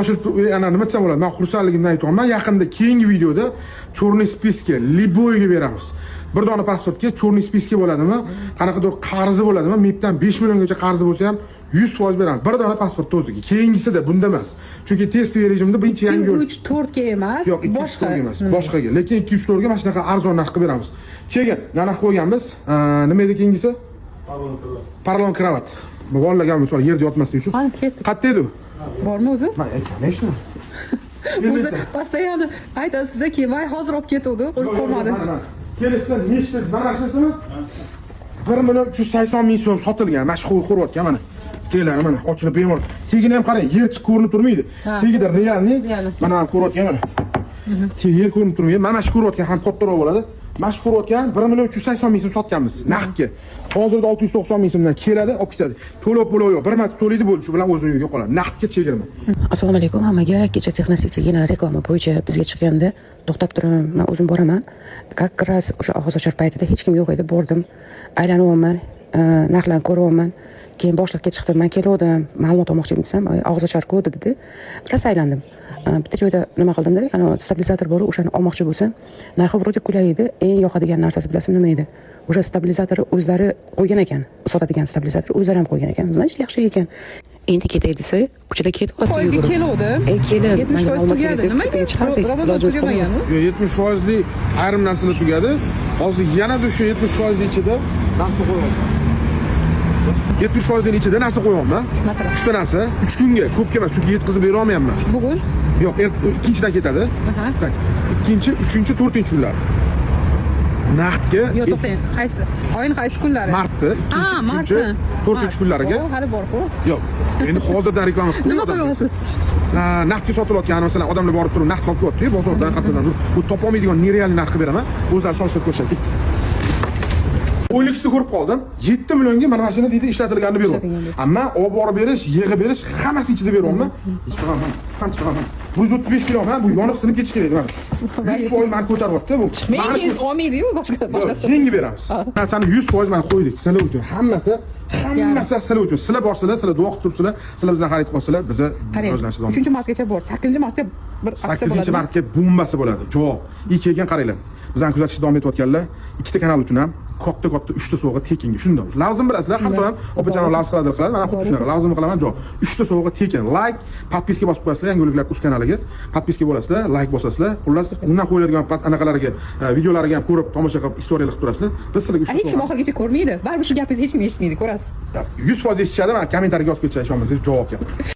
shoshilib ana nima desam bo'ladi? Men xursandligimdan aytyapman. Yaqinda keyingi videoda черный списке Liboyga beramiz. Bir dona pasportga черный списке bo'ladimi? Qanaqadir qarzi bo'ladimi? MEBdan 5 milliongacha qarzi bo'lsa ham 100% beramiz. Bir dona pasport o'ziga. Keyingisida bunda emas. Chunki testoviy rejimda birinchi yangi 3-4 ga emas, boshqa emas, boshqaga. Lekin 2-3 ga mana shunaqa arzon narx qilib beramiz. Keyin yana qo'yganmiz. Nima edi keyingisi? Parlon kravat. Bu bolalarga misol yerda yotmaslik uchun. Qayerda edi? Bormi o'zi? Men aytmaysizmi? O'zi постоянно aytasizda keyin voy hozir olib ketuvdi, qo'yib qolmadi. Kelishsin, nechta mana shunisi? 1.380 ming so'm sotilgan. Mana shu qo'yib mana. Teylari mana ochilib bemalol. Tegini ham qarang, yer chiqib ko'rinib turmaydi. Tegida realniy mana ko'rayotgan mana. Yer ko'rinib turmaydi. Mana shu ko'rayotgan ham kattaroq bo'ladi. Mana shu ko'rayotgan 1.380 ming so'm sotganmiz naqdga. Hozirda 690 ming so'mdan keladi, olib ketadi. To'lab bo'lib yo'q, bir marta to'laydi bo'ldi, shu bilan o'zini uyiga qoladi. Naqdga chegirma. Assalomu alaykum hammaga. Kecha Texnositygina reklama bo'yicha bizga chiqqanda to'xtab turaman, men o'zim boraman. Как раз o'sha og'iz ochar paytida hech kim yo'q edi, bordim. Aylanyapman, narxlarni ko'ryapman. Keyin boshliqqa chiqdim, men keldim, ma'lumot olmoqchi edim, og'iz ochar-ku dedi. Biroz aylandim. Bitta joyda nima qildimda, ana stabilizator bor, o'shani olmoqchi bo'lsam, narxi vроде qulay edi. Eng yoqadigan narsasi bilasizmi nima edi? O'sha stabilizatorni o'zlari qo'ygan ekan. Sotadigan stabilizator o'zlari ham qo'ygan ekan. Значит, yaxshi ekan. Endi ketay desa, ko'chada ketyapti. Foizga keluvdi. Kelin, 70% tugadi. Nimaga chiqardik? Ramazon tugamagan. 70% ayrim narsalar tugadi. Hozir yanada o'sha 70% ichida narsa qo'yamiz. 70% ichida narsa qo'yapman. Masalan, 3 ta narsa 3 kunga, ko'pga emas, chunki yetkazib bera olmayapman. Bugun? Yo'q, ikkinchidan ketadi. Tak, ikkinchi, uchinchi, to'rtinchi kunlar. Naqdga. Yo'q, to'xtang. Qaysi? Oyning qaysi kunlari? Martda, ikkinchi, uchinchi, to'rtinchi kunlariga. Hali bor-ku. Yo'q. Endi hozirdan reklama qilib Nima qo'yasiz? Naqdga sotilayotgan, masalan, odamlar borib turib naqd olib qo'yapti, bozordan qattiqdan. Bu topolmaydigan nereal narx qilib beraman. O'zlari solishtirib ko'rishadi. O'ylikni ko'rib qoldim. 7 millionga mana mashina deydi ishlatilganini beryapman. Ammo olib borib berish, yig'ib berish hammasi ichida beryapman. Chiqaman. 135 kilo men bu yonib sinib ketish kerak mana. 100% men ko'taryapti bu. Men olmaydi-yu boshqa. Keyingi beramiz. Narsani 100% men qo'ydik. Sizlar uchun hammasi sizlar uchun. Sizlar borsizlar, sizlar duo qilib turibsizlar, sizlar bizdan xarid qilsizlar, biz rivojlanishimiz. 3-martgacha bor, 8-martga bir aksiya bo'ladi. 8-martga bombasi bo'ladi. Javob. Keyin qaranglar. Bizdan kuzatishni davom etayotganlar, ikkita kanal uchun ham katta 3 ta sovg'a tekinga. Shunda lazim bilasizlar, hamma ham opachalar lazim qiladi. Mana xuddi shunaqa lazim qilaman, javob. 3 ta sovg'a tekin. Like, podpiska bosib qo'yasizlar yangiliklar uz kanaliga. Podpiska bo'lasizlar, like bosasizlar. Xullas, undan qo'yiladigan anaqalariga, videolariga ham ko'rib, tomosha qilib, istoriyalar qilib turasizlar. Biz sizlarga 3 ta hech kim oxirigacha ko'rmaydi. Baribir shu gapingizni hech kim eshitmaydi, ko'rasiz. 100% eshitishadi, mana kommentariyaga yozib ketishadi, ishonmasangiz javobga.